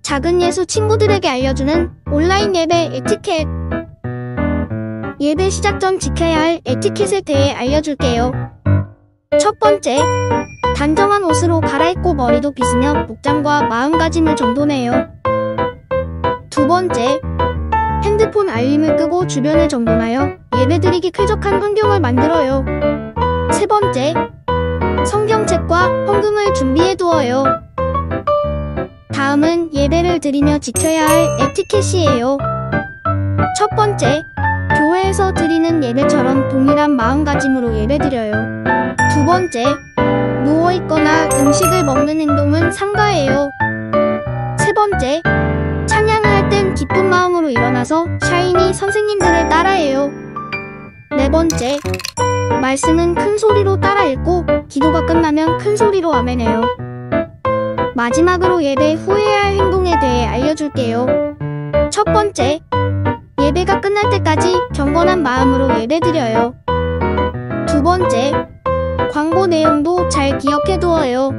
작은 예수 친구들에게 알려주는 온라인 예배 에티켓. 예배 시작 전 지켜야 할 에티켓에 대해 알려줄게요. 첫 번째, 단정한 옷으로 갈아입고 머리도 빗으며 목장과 마음가짐을 정돈해요. 두 번째, 핸드폰 알림을 끄고 주변을 정돈하여 예배드리기 쾌적한 환경을 만들어요. 세 번째, 성경책과 헌금을 준비해두어요. 다음은 예배를 드리며 지켜야 할 에티켓이에요. 첫 번째, 교회에서 드리는 예배처럼 동일한 마음가짐으로 예배드려요. 두 번째, 누워있거나 음식을 먹는 행동은 삼가해요. 세 번째, 찬양을 할 땐 기쁜 마음으로 일어나서 샤이니 선생님들을 따라해요. 네 번째, 말씀은 큰 소리로 따라 읽고 기도가 끝나면 큰 소리로 아멘해요. 마지막으로 예배 후에 해야 할 행동에 대해 알려줄게요. 첫 번째, 예배가 끝날 때까지 경건한 마음으로 예배드려요. 두 번째, 광고 내용도 잘 기억해두어요.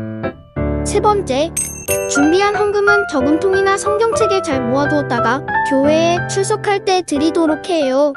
세 번째, 준비한 헌금은 저금통이나 성경책에 잘 모아두었다가 교회에 출석할 때 드리도록 해요.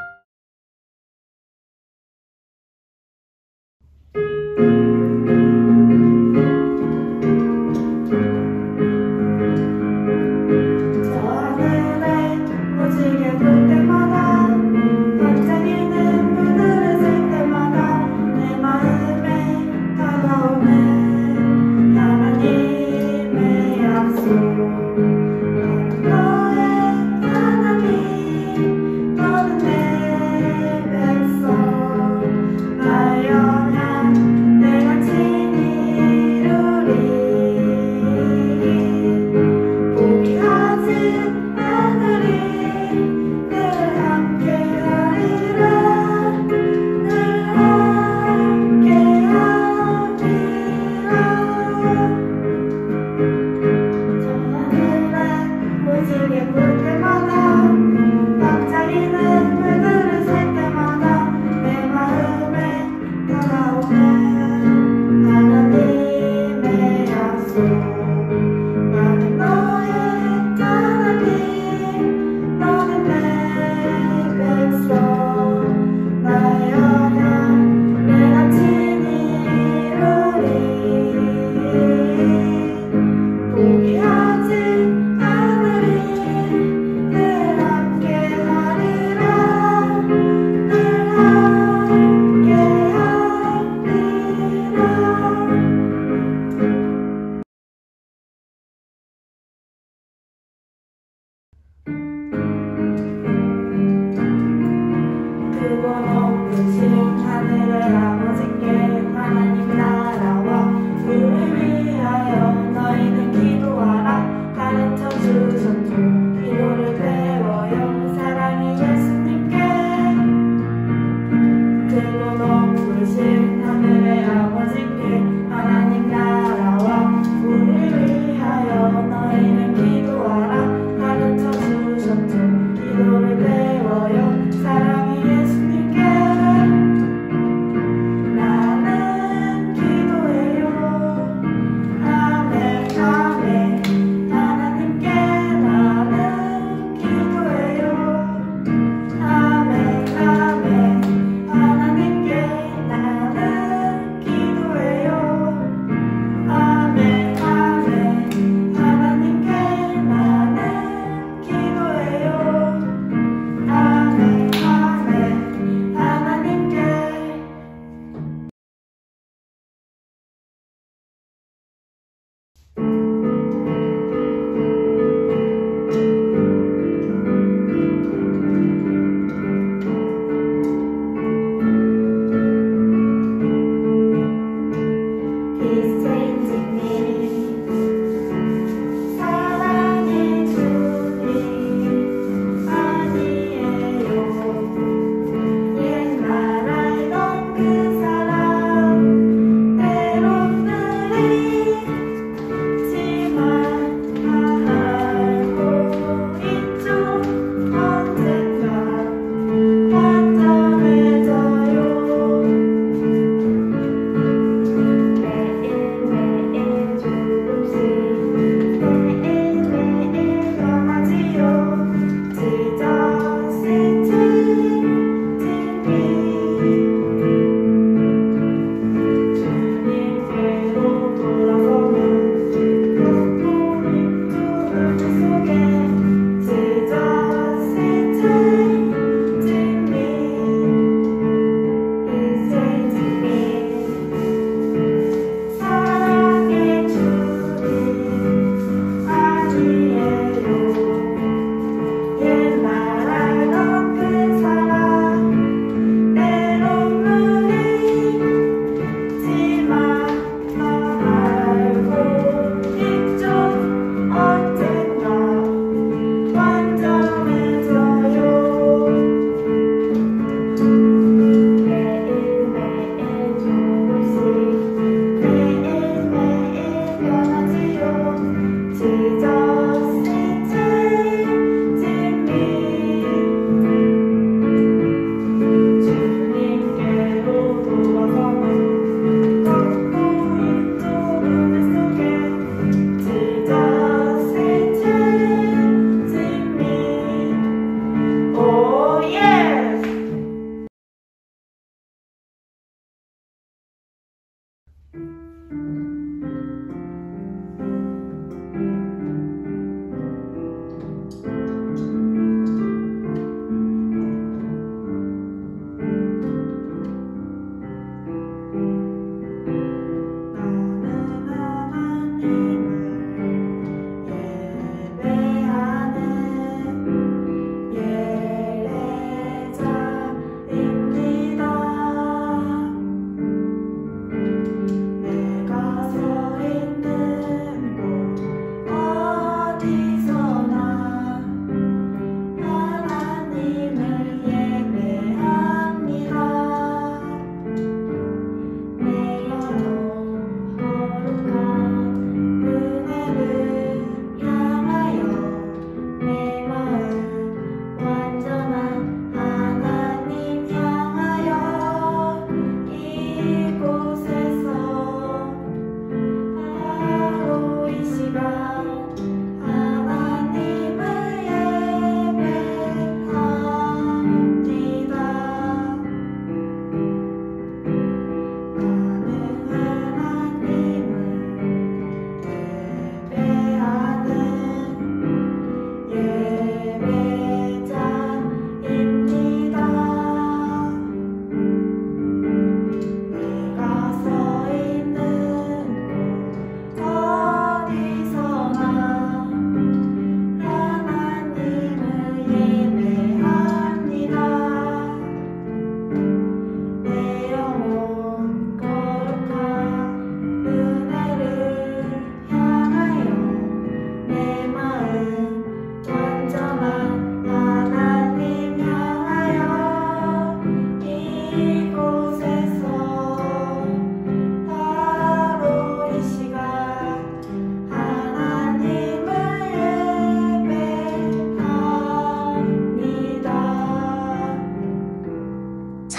하나님 나라와 우리 위하여 너희는 기도하라.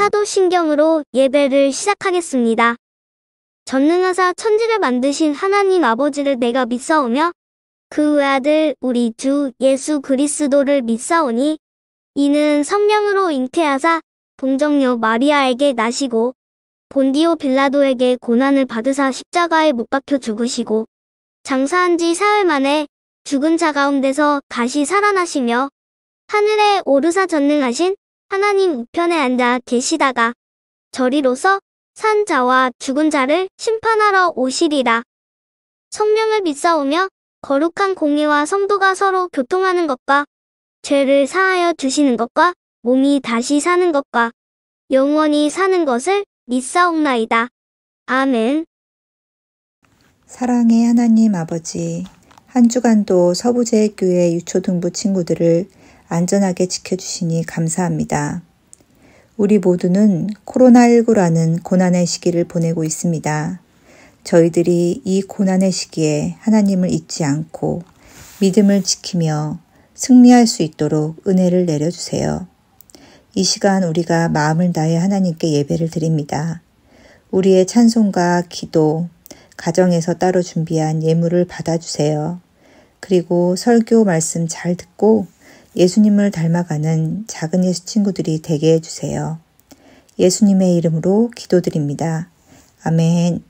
사도신경으로 예배를 시작하겠습니다. 전능하사 천지를 만드신 하나님 아버지를 내가 믿사오며 그 외아들 우리 주 예수 그리스도를 믿사오니 이는 성령으로 잉태하사 동정녀 마리아에게 나시고 본디오 빌라도에게 고난을 받으사 십자가에 못 박혀 죽으시고 장사한 지 사흘 만에 죽은 자 가운데서 다시 살아나시며 하늘에 오르사 전능하신 하나님 우편에 앉아 계시다가 저리로서 산 자와 죽은 자를 심판하러 오시리라. 성령을 믿사오며 거룩한 공예와 성도가 서로 교통하는 것과 죄를 사하여 주시는 것과 몸이 다시 사는 것과 영원히 사는 것을 믿사옵나이다. 아멘. 사랑의 하나님 아버지, 한 주간도 서부제일교회 유초등부 친구들을 안전하게 지켜주시니 감사합니다. 우리 모두는 코로나19라는 고난의 시기를 보내고 있습니다. 저희들이 이 고난의 시기에 하나님을 잊지 않고 믿음을 지키며 승리할 수 있도록 은혜를 내려주세요. 이 시간 우리가 마음을 다해 하나님께 예배를 드립니다. 우리의 찬송과 기도, 가정에서 따로 준비한 예물을 받아주세요. 그리고 설교 말씀 잘 듣고 예수님을 닮아가는 작은 예수 친구들이 되게 해주세요. 예수님의 이름으로 기도드립니다. 아멘.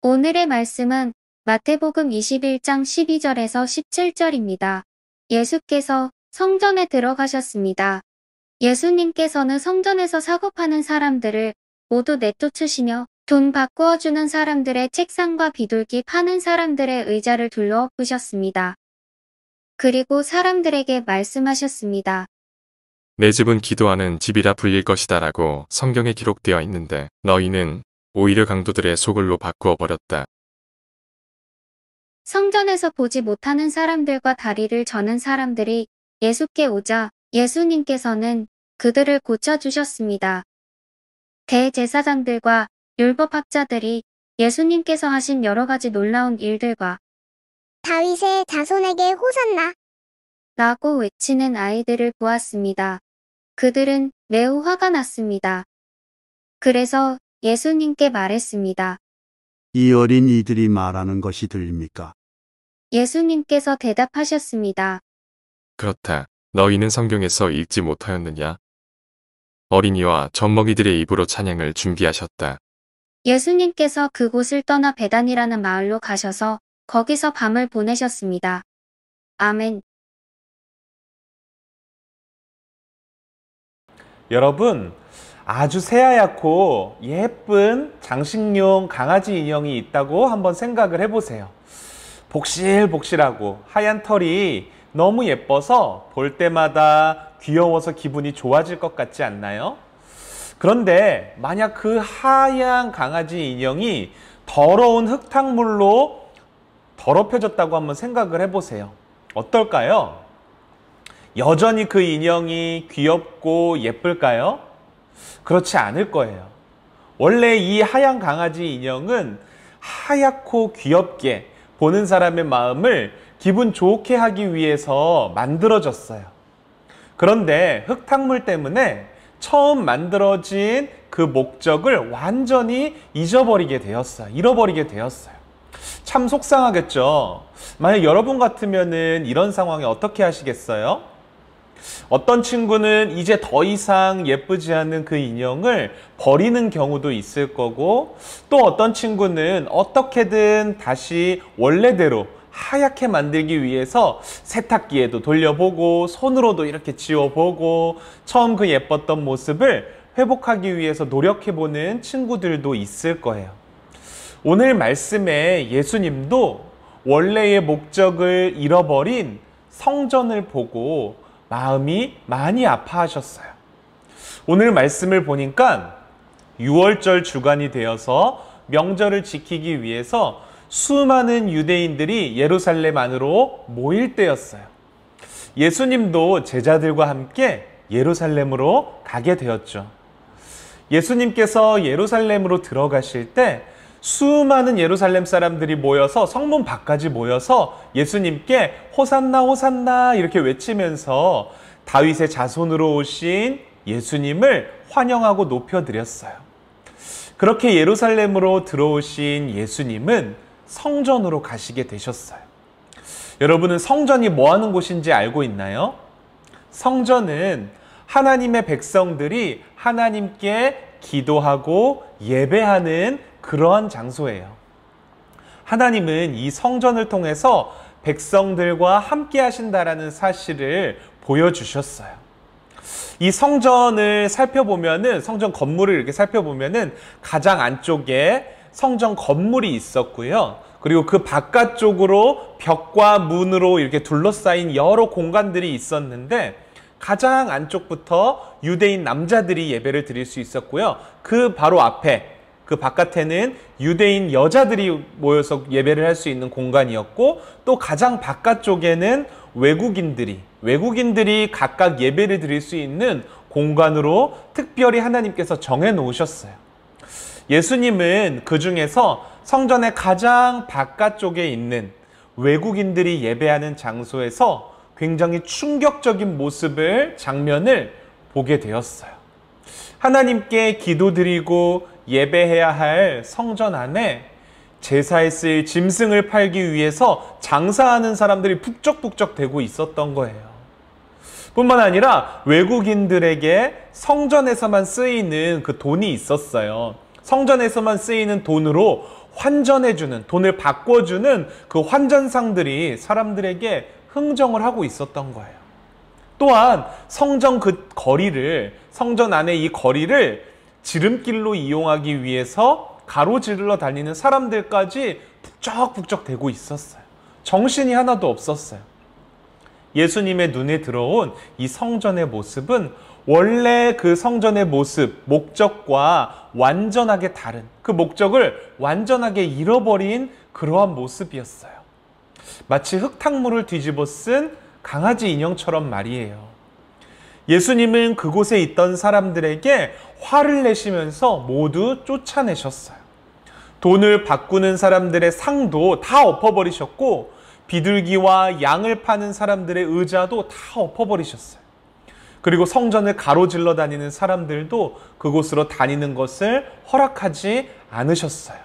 오늘의 말씀은 마태복음 21장 12절에서 17절입니다. 예수께서 성전에 들어가셨습니다. 예수님께서는 성전에서 사고 파는 사람들을 모두 내쫓으시며 돈 바꾸어 주는 사람들의 책상과 비둘기 파는 사람들의 의자를 둘러엎으셨습니다. 그리고 사람들에게 말씀하셨습니다. 내 집은 기도하는 집이라 불릴 것이다 라고 성경에 기록되어 있는데 너희는 오히려 강도들의 소굴로 바꾸어 버렸다. 성전에서 보지 못하는 사람들과 다리를 저는 사람들이 예수께 오자 예수님께서는 그들을 고쳐주셨습니다. 대제사장들과 율법학자들이 예수님께서 하신 여러 가지 놀라운 일들과 다윗의 자손에게 호산나 라고 외치는 아이들을 보았습니다. 그들은 매우 화가 났습니다. 그래서 예수님께 말했습니다. 이 어린 이들이 말하는 것이 들립니까? 예수님께서 대답하셨습니다. 그렇다. 너희는 성경에서 읽지 못하였느냐? 어린이와 젖먹이들의 입으로 찬양을 준비하셨다. 예수님께서 그곳을 떠나 베단이라는 마을로 가셔서 거기서 밤을 보내셨습니다. 아멘. 여러분, 아주 새하얗고 예쁜 장식용 강아지 인형이 있다고 한번 생각을 해보세요. 복실복실하고 하얀 털이 너무 예뻐서 볼 때마다 귀여워서 기분이 좋아질 것 같지 않나요? 그런데 만약 그 하얀 강아지 인형이 더러운 흙탕물로 더럽혀졌다고 한번 생각을 해보세요. 어떨까요? 여전히 그 인형이 귀엽고 예쁠까요? 그렇지 않을 거예요. 원래 이 하얀 강아지 인형은 하얗고 귀엽게 보는 사람의 마음을 기분 좋게 하기 위해서 만들어졌어요. 그런데 흙탕물 때문에 처음 만들어진 그 목적을 완전히 잃어버리게 되었어요. 참 속상하겠죠. 만약 여러분 같으면은 이런 상황에 어떻게 하시겠어요? 어떤 친구는 이제 더 이상 예쁘지 않은 그 인형을 버리는 경우도 있을 거고, 또 어떤 친구는 어떻게든 다시 원래대로 하얗게 만들기 위해서 세탁기에도 돌려보고 손으로도 이렇게 지워보고 처음 그 예뻤던 모습을 회복하기 위해서 노력해보는 친구들도 있을 거예요. 오늘 말씀에 예수님도 원래의 목적을 잃어버린 성전을 보고 마음이 많이 아파하셨어요. 오늘 말씀을 보니까 6월절 주간이 되어서 명절을 지키기 위해서 수많은 유대인들이 예루살렘 안으로 모일 때였어요. 예수님도 제자들과 함께 예루살렘으로 가게 되었죠. 예수님께서 예루살렘으로 들어가실 때 수많은 예루살렘 사람들이 모여서 성문 밖까지 모여서 예수님께 호산나 호산나 이렇게 외치면서 다윗의 자손으로 오신 예수님을 환영하고 높여드렸어요. 그렇게 예루살렘으로 들어오신 예수님은 성전으로 가시게 되셨어요. 여러분은 성전이 뭐 하는 곳인지 알고 있나요? 성전은 하나님의 백성들이 하나님께 기도하고 예배하는 그러한 장소예요. 하나님은 이 성전을 통해서 백성들과 함께 하신다라는 사실을 보여주셨어요. 이 성전을 살펴보면은, 성전 건물을 이렇게 살펴보면은 가장 안쪽에 성전 건물이 있었고요. 그리고 그 바깥쪽으로 벽과 문으로 이렇게 둘러싸인 여러 공간들이 있었는데 가장 안쪽부터 유대인 남자들이 예배를 드릴 수 있었고요. 그 바로 앞에, 그 바깥에는 유대인 여자들이 모여서 예배를 할 수 있는 공간이었고, 또 가장 바깥쪽에는 외국인들이 각각 예배를 드릴 수 있는 공간으로 특별히 하나님께서 정해 놓으셨어요. 예수님은 그 중에서 성전의 가장 바깥쪽에 있는 외국인들이 예배하는 장소에서 굉장히 충격적인 장면을 보게 되었어요. 하나님께 기도드리고 예배해야 할 성전 안에 제사에 쓰일 짐승을 팔기 위해서 장사하는 사람들이 북적북적 대고 있었던 거예요. 뿐만 아니라 외국인들에게 성전에서만 쓰이는 그 돈이 있었어요. 성전에서만 쓰이는 돈으로 환전해주는, 돈을 바꿔주는 그 환전상들이 사람들에게 흥정을 하고 있었던 거예요. 또한 성전 성전 안에 이 거리를 지름길로 이용하기 위해서 가로질러 다니는 사람들까지 북적북적 대고 있었어요. 정신이 하나도 없었어요. 예수님의 눈에 들어온 이 성전의 모습은 원래 그 성전의 목적과 완전하게 다른, 그 목적을 완전하게 잃어버린 그러한 모습이었어요. 마치 흙탕물을 뒤집어 쓴 강아지 인형처럼 말이에요. 예수님은 그곳에 있던 사람들에게 화를 내시면서 모두 쫓아내셨어요. 돈을 바꾸는 사람들의 상도 다 엎어버리셨고, 비둘기와 양을 파는 사람들의 의자도 다 엎어버리셨어요. 그리고 성전을 가로질러 다니는 사람들도 그곳으로 다니는 것을 허락하지 않으셨어요.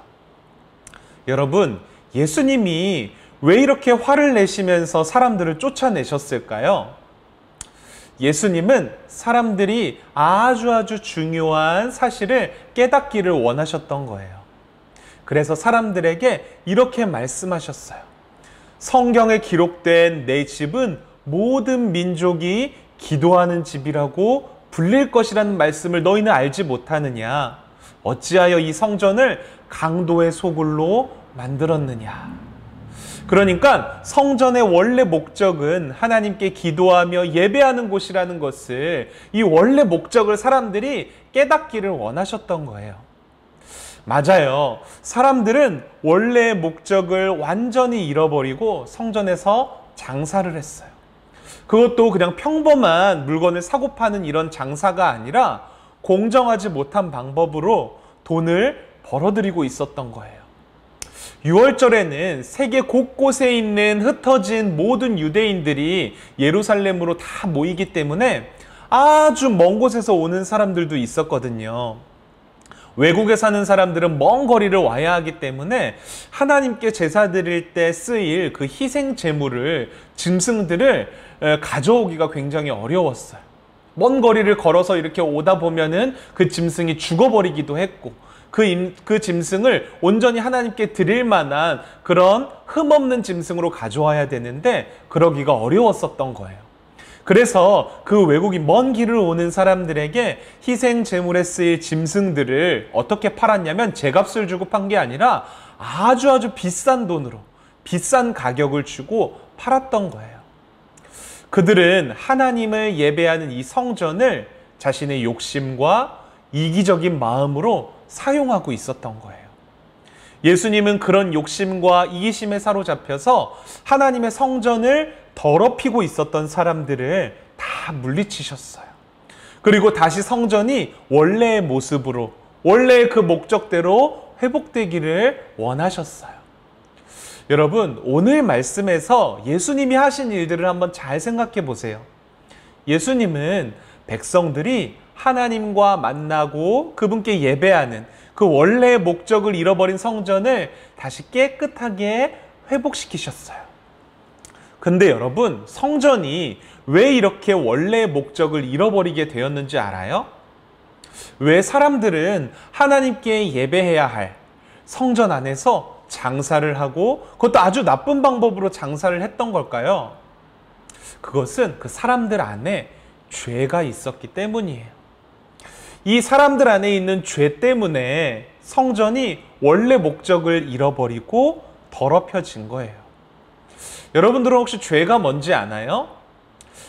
여러분, 예수님이 왜 이렇게 화를 내시면서 사람들을 쫓아내셨을까요? 예수님은 사람들이 아주 중요한 사실을 깨닫기를 원하셨던 거예요. 그래서 사람들에게 이렇게 말씀하셨어요. 성경에 기록된 내 집은 모든 민족이 기도하는 집이라고 불릴 것이라는 말씀을 너희는 알지 못하느냐? 어찌하여 이 성전을 강도의 소굴로 만들었느냐? 그러니까 성전의 원래 목적은 하나님께 기도하며 예배하는 곳이라는 것을, 이 원래 목적을 사람들이 깨닫기를 원하셨던 거예요. 맞아요. 사람들은 원래의 목적을 완전히 잃어버리고 성전에서 장사를 했어요. 그것도 그냥 평범한 물건을 사고 파는 이런 장사가 아니라 공정하지 못한 방법으로 돈을 벌어들이고 있었던 거예요. 6월절에는 세계 곳곳에 있는 흩어진 모든 유대인들이 예루살렘으로 다 모이기 때문에 아주 먼 곳에서 오는 사람들도 있었거든요. 외국에 사는 사람들은 먼 거리를 와야 하기 때문에 하나님께 제사 드릴 때 쓰일 그 희생 제물을, 짐승들을 가져오기가 굉장히 어려웠어요. 먼 거리를 걸어서 이렇게 오다 보면은 그 짐승이 죽어버리기도 했고, 그 짐승을 온전히 하나님께 드릴 만한 그런 흠없는 짐승으로 가져와야 되는데 그러기가 어려웠었던 거예요. 그래서 그 외국인 먼 길을 오는 사람들에게 희생 제물에 쓰일 짐승들을 어떻게 팔았냐면 제값을 주고 판 게 아니라 아주 비싼 돈으로, 비싼 가격을 주고 팔았던 거예요. 그들은 하나님을 예배하는 이 성전을 자신의 욕심과 이기적인 마음으로 사용하고 있었던 거예요. 예수님은 그런 욕심과 이기심에 사로잡혀서 하나님의 성전을 더럽히고 있었던 사람들을 다 물리치셨어요. 그리고 다시 성전이 원래의 모습으로, 원래의 그 목적대로 회복되기를 원하셨어요. 여러분, 오늘 말씀에서 예수님이 하신 일들을 한번 잘 생각해 보세요. 예수님은 백성들이 하나님과 만나고 그분께 예배하는 그 원래의 목적을 잃어버린 성전을 다시 깨끗하게 회복시키셨어요. 근데 여러분, 성전이 왜 이렇게 원래의 목적을 잃어버리게 되었는지 알아요? 왜 사람들은 하나님께 예배해야 할 성전 안에서 장사를 하고 그것도 아주 나쁜 방법으로 장사를 했던 걸까요? 그것은 그 사람들 안에 죄가 있었기 때문이에요. 이 사람들 안에 있는 죄 때문에 성전이 원래 목적을 잃어버리고 더럽혀진 거예요. 여러분들은 혹시 죄가 뭔지 아나요?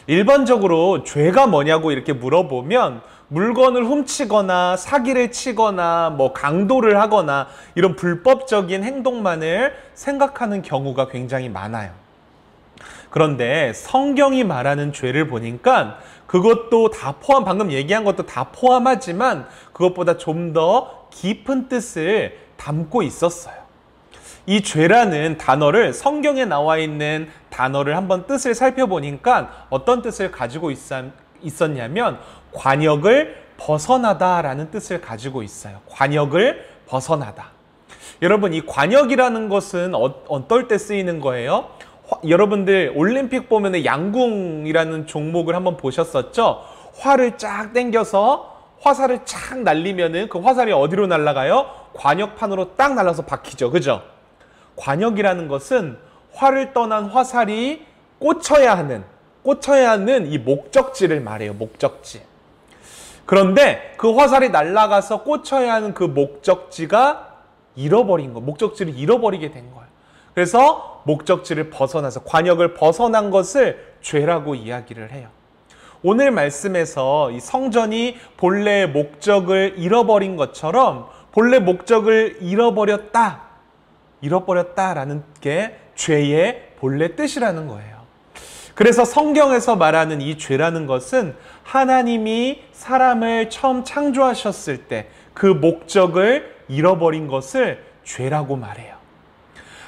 일반적으로 죄가 뭐냐고 이렇게 물어보면 물건을 훔치거나 사기를 치거나 뭐 강도를 하거나 이런 불법적인 행동만을 생각하는 경우가 굉장히 많아요. 그런데 성경이 말하는 죄를 보니까 그것도 다 방금 얘기한 것도 다 포함하지만 그것보다 좀 더 깊은 뜻을 담고 있었어요. 이 죄라는 단어를, 성경에 나와 있는 단어를 한번 뜻을 살펴보니까 어떤 뜻을 가지고 있었냐면 관역을 벗어나다라는 뜻을 가지고 있어요. 관역을 벗어나다. 여러분, 이 관역이라는 것은 어떨 때 쓰이는 거예요? 여러분들 올림픽 보면 양궁이라는 종목을 한번 보셨었죠? 활을 쫙 당겨서 화살을 쫙 날리면은 그 화살이 어디로 날아가요? 관역판으로 딱 날아서 박히죠. 그죠? 관역이라는 것은 활을 떠난 화살이 꽂혀야 하는 이 목적지를 말해요. 목적지. 그런데 그 화살이 날아가서 꽂혀야 하는 그 목적지가 목적지를 잃어버리게 된 거예요. 그래서 목적지를 벗어나서 관역을 벗어난 것을 죄라고 이야기를 해요. 오늘 말씀에서 이 성전이 본래의 목적을 잃어버린 것처럼 본래 목적을 잃어버렸다라는 게 죄의 본래 뜻이라는 거예요. 그래서 성경에서 말하는 이 죄라는 것은 하나님이 사람을 처음 창조하셨을 때 그 목적을 잃어버린 것을 죄라고 말해요.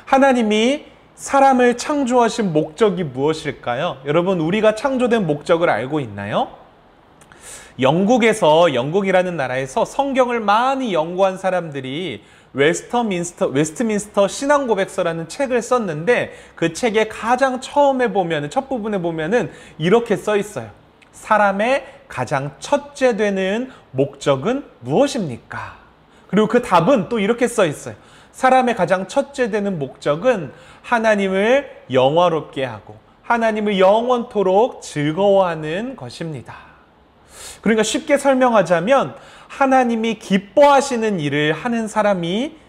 하나님이 사람을 창조하신 목적이 무엇일까요? 여러분, 우리가 창조된 목적을 알고 있나요? 영국이라는 나라에서 성경을 많이 연구한 사람들이 웨스트민스터 신앙고백서라는 책을 썼는데 그 책의 가장 첫 부분에 보면은 이렇게 써 있어요. 사람의 가장 첫째 되는 목적은 무엇입니까? 그리고 그 답은 또 이렇게 써 있어요. 사람의 가장 첫째 되는 목적은 하나님을 영화롭게 하고 하나님을 영원토록 즐거워하는 것입니다. 그러니까 쉽게 설명하자면 하나님이 기뻐하시는 일을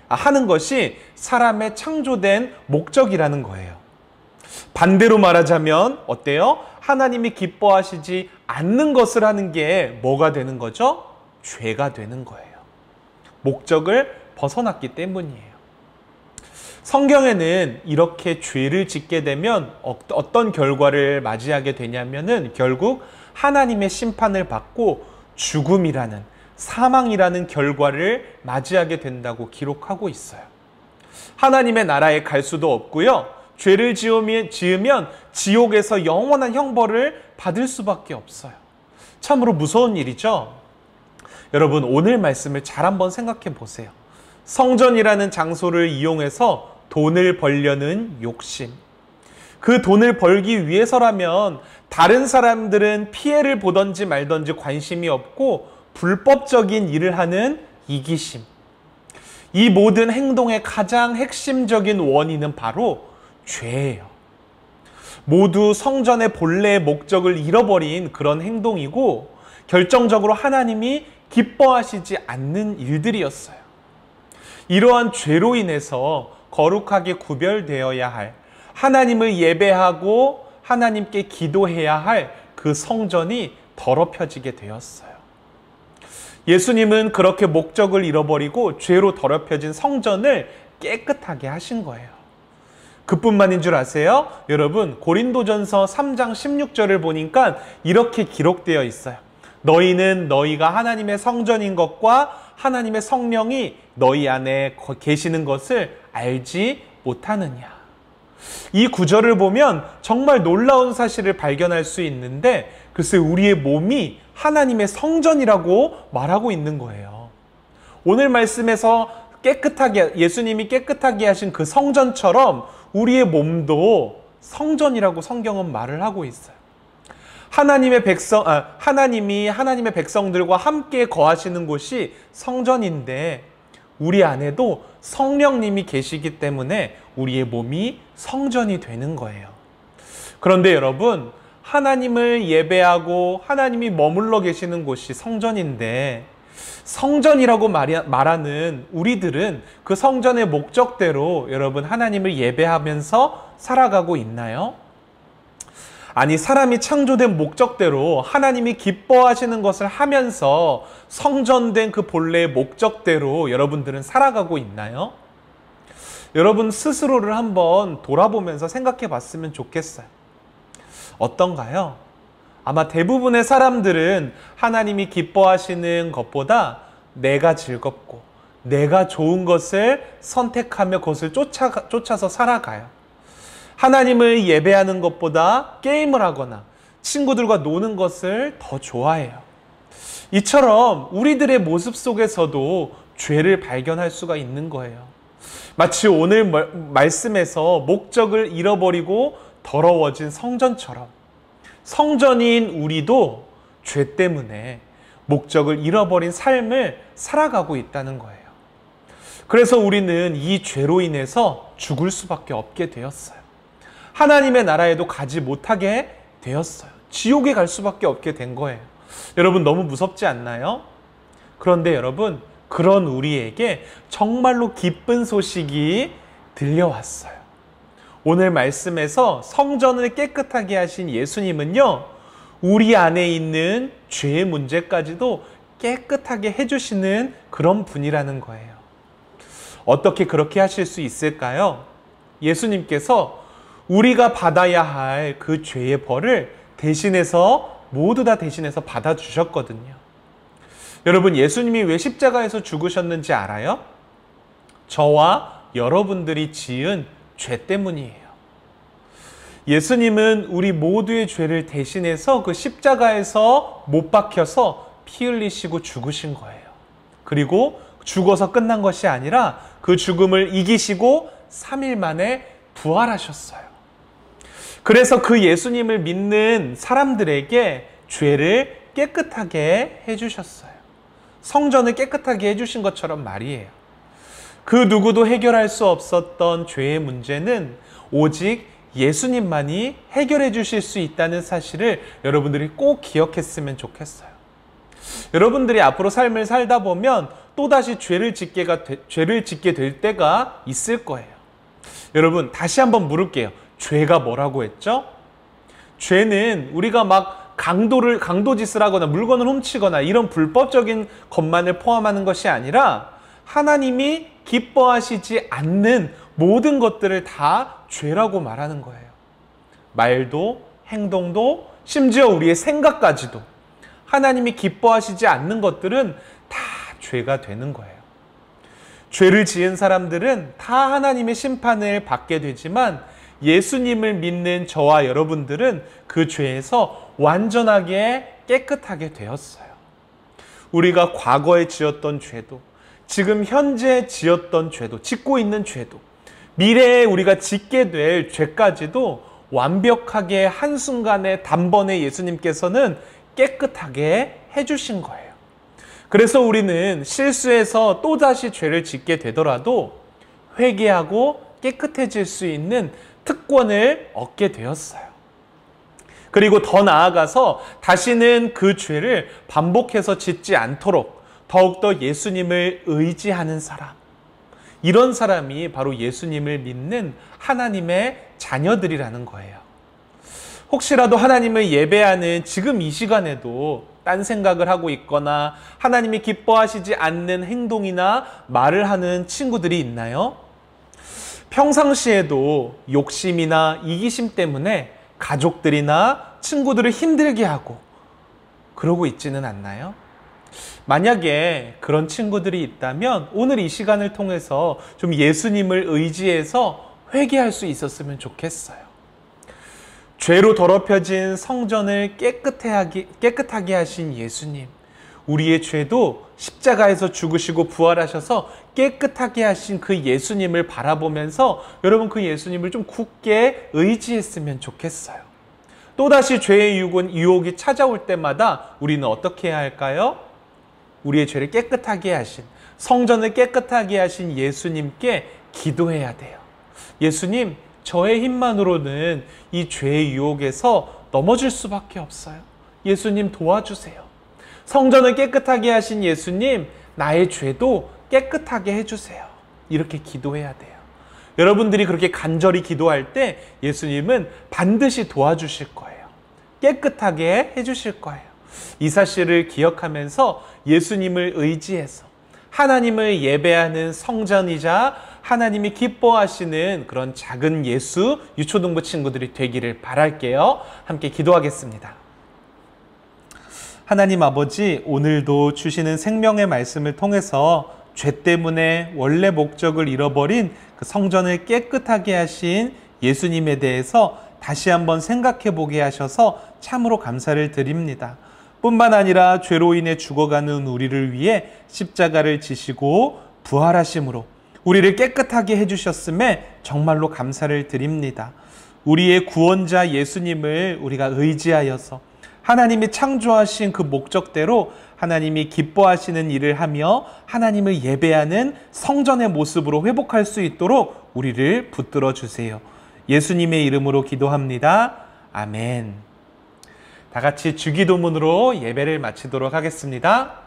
하는 것이 사람의 창조된 목적이라는 거예요. 반대로 말하자면 어때요? 하나님이 기뻐하시지 않는 것을 하는 게 뭐가 되는 거죠? 죄가 되는 거예요. 목적을 벗어났기 때문이에요. 성경에는 이렇게 죄를 짓게 되면 어떤 결과를 맞이하게 되냐면은 결국 하나님의 심판을 받고 죽음이라는, 사망이라는 결과를 맞이하게 된다고 기록하고 있어요. 하나님의 나라에 갈 수도 없고요. 죄를 지으면 지옥에서 영원한 형벌을 받을 수밖에 없어요. 참으로 무서운 일이죠. 여러분, 오늘 말씀을 잘 한번 생각해 보세요. 성전이라는 장소를 이용해서 돈을 벌려는 욕심. 그 돈을 벌기 위해서라면 다른 사람들은 피해를 보든지 말든지 관심이 없고 불법적인 일을 하는 이기심. 이 모든 행동의 가장 핵심적인 원인은 바로 죄예요. 모두 성전의 본래의 목적을 잃어버린 그런 행동이고 결정적으로 하나님이 기뻐하시지 않는 일들이었어요. 이러한 죄로 인해서 거룩하게 구별되어야 할, 하나님을 예배하고 하나님께 기도해야 할 그 성전이 더럽혀지게 되었어요. 예수님은 그렇게 목적을 잃어버리고 죄로 더럽혀진 성전을 깨끗하게 하신 거예요. 그뿐만인 줄 아세요? 여러분, 고린도전서 3장 16절을 보니까 이렇게 기록되어 있어요. 너희는 너희가 하나님의 성전인 것과 하나님의 성령이 너희 안에 계시는 것을 알지 못하느냐. 이 구절을 보면 정말 놀라운 사실을 발견할 수 있는데, 글쎄 우리의 몸이 하나님의 성전이라고 말하고 있는 거예요. 오늘 말씀에서 예수님이 깨끗하게 하신 그 성전처럼 우리의 몸도 성전이라고 성경은 말을 하고 있어요. 하나님이 하나님의 백성들과 함께 거하시는 곳이 성전인데, 우리 안에도 성령님이 계시기 때문에 우리의 몸이 성전이 되는 거예요. 그런데 여러분, 하나님을 예배하고 하나님이 머물러 계시는 곳이 성전인데, 성전이라고 말하는 우리들은 그 성전의 목적대로 여러분 하나님을 예배하면서 살아가고 있나요? 아니, 사람이 창조된 목적대로 하나님이 기뻐하시는 것을 하면서 성전된 그 본래의 목적대로 여러분들은 살아가고 있나요? 여러분 스스로를 한번 돌아보면서 생각해 봤으면 좋겠어요. 어떤가요? 아마 대부분의 사람들은 하나님이 기뻐하시는 것보다 내가 즐겁고 내가 좋은 것을 선택하며 그것을 쫓아서 살아가요. 하나님을 예배하는 것보다 게임을 하거나 친구들과 노는 것을 더 좋아해요. 이처럼 우리들의 모습 속에서도 죄를 발견할 수가 있는 거예요. 마치 오늘 말씀에서 목적을 잃어버리고 더러워진 성전처럼 성전인 우리도 죄 때문에 목적을 잃어버린 삶을 살아가고 있다는 거예요. 그래서 우리는 이 죄로 인해서 죽을 수밖에 없게 되었어요. 하나님의 나라에도 가지 못하게 되었어요. 지옥에 갈 수밖에 없게 된 거예요. 여러분 너무 무섭지 않나요? 그런데 여러분, 그런 우리에게 정말로 기쁜 소식이 들려왔어요. 오늘 말씀에서 성전을 깨끗하게 하신 예수님은요, 우리 안에 있는 죄의 문제까지도 깨끗하게 해주시는 그런 분이라는 거예요. 어떻게 그렇게 하실 수 있을까요? 예수님께서 우리가 받아야 할 그 죄의 벌을 모두 다 대신해서 받아주셨거든요. 여러분, 예수님이 왜 십자가에서 죽으셨는지 알아요? 저와 여러분들이 지은 죄 때문이에요. 예수님은 우리 모두의 죄를 대신해서 그 십자가에서 못 박혀서 피 흘리시고 죽으신 거예요. 그리고 죽어서 끝난 것이 아니라 그 죽음을 이기시고 3일 만에 부활하셨어요. 그래서 그 예수님을 믿는 사람들에게 죄를 깨끗하게 해주셨어요. 성전을 깨끗하게 해주신 것처럼 말이에요. 그 누구도 해결할 수 없었던 죄의 문제는 오직 예수님만이 해결해 주실 수 있다는 사실을 여러분들이 꼭 기억했으면 좋겠어요. 여러분들이 앞으로 삶을 살다 보면 또다시 죄를 짓게 될 때가 있을 거예요. 여러분, 다시 한번 물을게요. 죄가 뭐라고 했죠? 죄는 우리가 막 강도짓을 하거나 물건을 훔치거나 이런 불법적인 것만을 포함하는 것이 아니라 하나님이 기뻐하시지 않는 모든 것들을 다 죄라고 말하는 거예요. 말도, 행동도, 심지어 우리의 생각까지도 하나님이 기뻐하시지 않는 것들은 다 죄가 되는 거예요. 죄를 지은 사람들은 다 하나님의 심판을 받게 되지만 예수님을 믿는 저와 여러분들은 그 죄에서 완전하게 깨끗하게 되었어요. 우리가 과거에 지었던 죄도, 지금 현재 지었던 죄도, 짓고 있는 죄도, 미래에 우리가 짓게 될 죄까지도 완벽하게 한순간에 단번에 예수님께서는 깨끗하게 해주신 거예요. 그래서 우리는 실수해서 또다시 죄를 짓게 되더라도 회개하고 깨끗해질 수 있는 특권을 얻게 되었어요. 그리고 더 나아가서 다시는 그 죄를 반복해서 짓지 않도록 더욱더 예수님을 의지하는 사람, 이런 사람이 바로 예수님을 믿는 하나님의 자녀들이라는 거예요. 혹시라도 하나님을 예배하는 지금 이 시간에도 딴 생각을 하고 있거나 하나님이 기뻐하시지 않는 행동이나 말을 하는 친구들이 있나요? 평상시에도 욕심이나 이기심 때문에 가족들이나 친구들을 힘들게 하고 그러고 있지는 않나요? 만약에 그런 친구들이 있다면 오늘 이 시간을 통해서 좀 예수님을 의지해서 회개할 수 있었으면 좋겠어요. 죄로 더럽혀진 성전을 깨끗하게 하신 예수님, 우리의 죄도 십자가에서 죽으시고 부활하셔서 깨끗하게 하신 그 예수님을 바라보면서 여러분 그 예수님을 좀 굳게 의지했으면 좋겠어요. 또다시 죄의 유혹이 찾아올 때마다 우리는 어떻게 해야 할까요? 우리의 죄를 깨끗하게 하신, 성전을 깨끗하게 하신 예수님께 기도해야 돼요. 예수님, 저의 힘만으로는 이 죄의 유혹에서 넘어질 수밖에 없어요. 예수님 도와주세요. 성전을 깨끗하게 하신 예수님, 나의 죄도 깨끗하게 해주세요. 이렇게 기도해야 돼요. 여러분들이 그렇게 간절히 기도할 때 예수님은 반드시 도와주실 거예요. 깨끗하게 해주실 거예요. 이 사실을 기억하면서 예수님을 의지해서 하나님을 예배하는 성전이자 하나님이 기뻐하시는 그런 작은 예수 유초등부 친구들이 되기를 바랄게요. 함께 기도하겠습니다. 하나님 아버지, 오늘도 주시는 생명의 말씀을 통해서 죄 때문에 원래 목적을 잃어버린 그 성전을 깨끗하게 하신 예수님에 대해서 다시 한번 생각해 보게 하셔서 참으로 감사를 드립니다. 뿐만 아니라 죄로 인해 죽어가는 우리를 위해 십자가를 지시고 부활하심으로 우리를 깨끗하게 해주셨음에 정말로 감사를 드립니다. 우리의 구원자 예수님을 우리가 의지하여서 하나님이 창조하신 그 목적대로 하나님이 기뻐하시는 일을 하며 하나님을 예배하는 성전의 모습으로 회복할 수 있도록 우리를 붙들어 주세요. 예수님의 이름으로 기도합니다. 아멘. 다 같이 주기도문으로 예배를 마치도록 하겠습니다.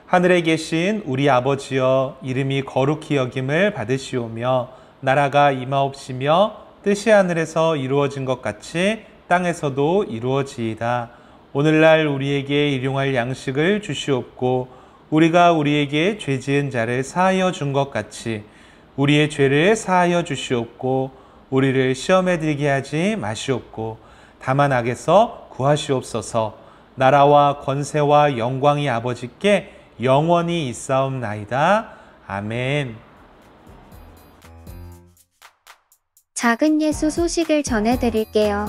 하늘에 계신 우리 아버지여, 이름이 거룩히 여김을 받으시오며 나라가 임하옵시며 뜻이 하늘에서 이루어진 것 같이 땅에서도 이루어지이다. 오늘날 우리에게 일용할 양식을 주시옵고 우리가 우리에게 죄 지은 자를 사하여 준 것 같이 우리의 죄를 사하여 주시옵고 우리를 시험에 들게 하지 마시옵고 다만 악에서 구하시옵소서. 나라와 권세와 영광이 아버지께 영원히 있사옵나이다. 아멘. 작은 예수 소식을 전해드릴게요.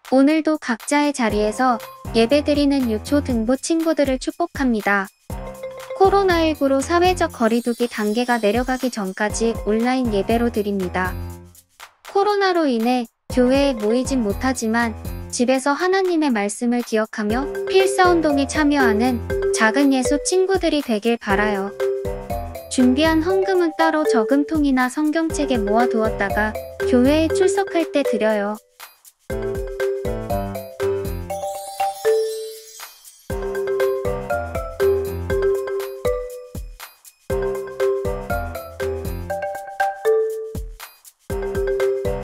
오늘도 각자의 자리에서 예배드리는 유초등부 친구들을 축복합니다. 코로나19로 사회적 거리두기 단계가 내려가기 전까지 온라인 예배로 드립니다. 코로나로 인해 교회에 모이진 못하지만 집에서 하나님의 말씀을 기억하며 필사운동에 참여하는 작은 예수 친구들이 되길 바라요. 준비한 헌금은 따로 저금통이나 성경책에 모아두었다가 교회에 출석할 때 드려요.